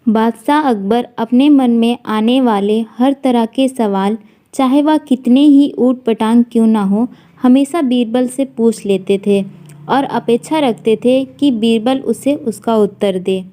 बादशाह अकबर अपने मन में आने वाले हर तरह के सवाल, चाहे वह कितने ही ऊट-पटांग क्यों ना हो, हमेशा बीरबल से पूछ लेते थे और अपेक्षा रखते थे कि बीरबल उसे उसका उत्तर दे।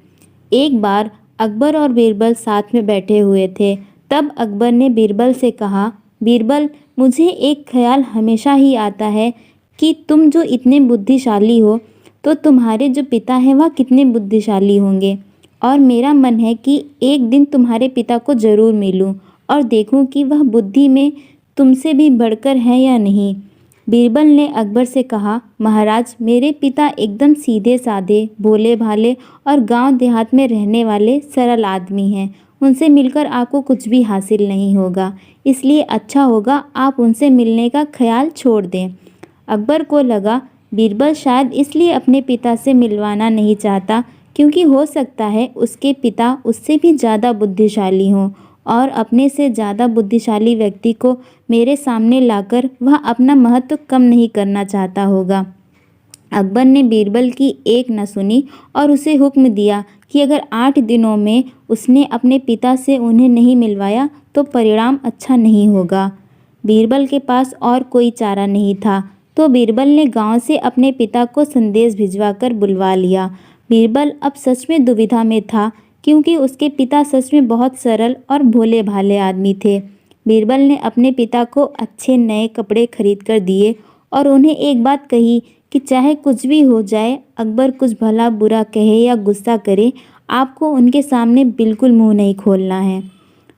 एक बार अकबर और बीरबल साथ में बैठे हुए थे। तब अकबर ने बीरबल से कहा, बीरबल, मुझे एक ख्याल हमेशा ही आता है कि तुम जो इतने बुद्धिशाली हो, तो तुम्हारे जो पिता हैं वह कितने बुद्धिशाली होंगे। और मेरा मन है कि एक दिन तुम्हारे पिता को ज़रूर मिलूं और देखूं कि वह बुद्धि में तुमसे भी बढ़कर हैं या नहीं। बीरबल ने अकबर से कहा, महाराज, मेरे पिता एकदम सीधे साधे, भोले भाले और गांव देहात में रहने वाले सरल आदमी हैं। उनसे मिलकर आपको कुछ भी हासिल नहीं होगा, इसलिए अच्छा होगा आप उनसे मिलने का ख्याल छोड़ दें। अकबर को लगा बीरबल शायद इसलिए अपने पिता से मिलवाना नहीं चाहता क्योंकि हो सकता है उसके पिता उससे भी ज़्यादा बुद्धिशाली हों और अपने से ज़्यादा बुद्धिशाली व्यक्ति को मेरे सामने लाकर वह अपना महत्व कम नहीं करना चाहता होगा। अकबर ने बीरबल की एक न सुनी और उसे हुक्म दिया कि अगर 8 दिनों में उसने अपने पिता से उन्हें नहीं मिलवाया तो परिणाम अच्छा नहीं होगा। बीरबल के पास और कोई चारा नहीं था, तो बीरबल ने गांव से अपने पिता को संदेश भिजवाकर बुलवा लिया। बीरबल अब सच में दुविधा में था क्योंकि उसके पिता सच में बहुत सरल और भोले भाले आदमी थे। बीरबल ने अपने पिता को अच्छे नए कपड़े खरीद कर दिए और उन्हें एक बात कही कि चाहे कुछ भी हो जाए, अकबर कुछ भला बुरा कहे या गुस्सा करे, आपको उनके सामने बिल्कुल मुंह नहीं खोलना है।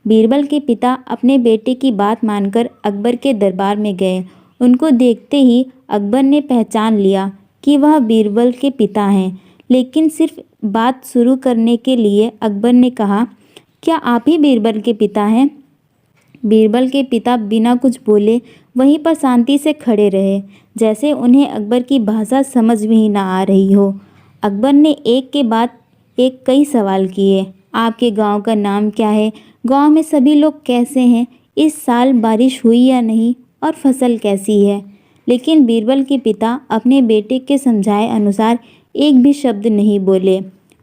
बीरबल के पिता अपने बेटे की बात मानकर अकबर के दरबार में गए। उनको देखते ही अकबर ने पहचान लिया कि वह बीरबल के पिता हैं, लेकिन सिर्फ बात शुरू करने के लिए अकबर ने कहा, क्या आप ही बीरबल के पिता हैं? बीरबल के पिता बिना कुछ बोले वहीं पर शांति से खड़े रहे, जैसे उन्हें अकबर की भाषा समझ में ही ना आ रही हो। अकबर ने एक के बाद एक कई सवाल किए। आपके गांव का नाम क्या है? गांव में सभी लोग कैसे हैं? इस साल बारिश हुई या नहीं? और फसल कैसी है? लेकिन बीरबल के पिता अपने बेटे के समझाए अनुसार एक भी शब्द नहीं बोले।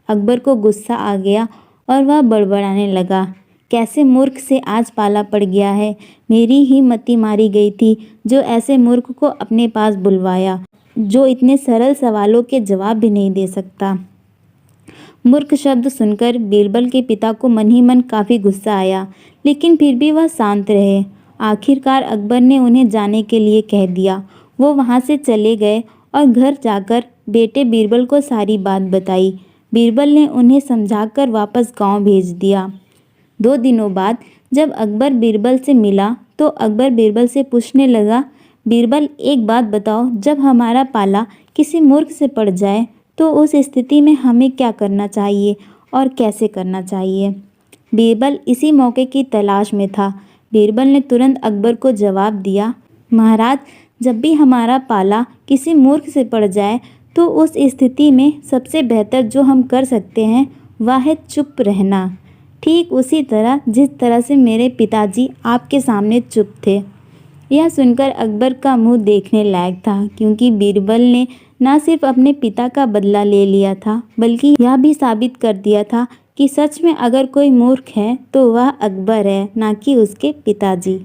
अकबर को गुस्सा आ गया और वह बड़बड़ाने लगा, कैसे मूर्ख से आज पाला पड़ गया है। मेरी ही मति मारी गई थी जो ऐसे मूर्ख को अपने पास बुलवाया, जो इतने सरल सवालों के जवाब भी नहीं दे सकता। मूर्ख शब्द सुनकर बीरबल के पिता को मन ही मन काफ़ी गुस्सा आया, लेकिन फिर भी वह शांत रहे। आखिरकार अकबर ने उन्हें जाने के लिए कह दिया। वो वहाँ से चले गए और घर जाकर बेटे बीरबल को सारी बात बताई। बीरबल ने उन्हें समझाकर वापस गांव भेज दिया। 2 दिनों बाद जब अकबर बीरबल से मिला तो अकबर बीरबल से पूछने लगा, बीरबल, एक बात बताओ, जब हमारा पाला किसी मूर्ख से पड़ जाए तो उस स्थिति में हमें क्या करना चाहिए और कैसे करना चाहिए? बीरबल इसी मौके की तलाश में था। बीरबल ने तुरंत अकबर को जवाब दिया, महाराज, जब भी हमारा पाला किसी मूर्ख से पड़ जाए तो उस स्थिति में सबसे बेहतर जो हम कर सकते हैं वह है चुप रहना। ठीक उसी तरह जिस तरह से मेरे पिताजी आपके सामने चुप थे। यह सुनकर अकबर का मुंह देखने लायक था, क्योंकि बीरबल ने न सिर्फ अपने पिता का बदला ले लिया था, बल्कि यह भी साबित कर दिया था कि सच में अगर कोई मूर्ख है तो वह अकबर है, ना कि उसके पिताजी।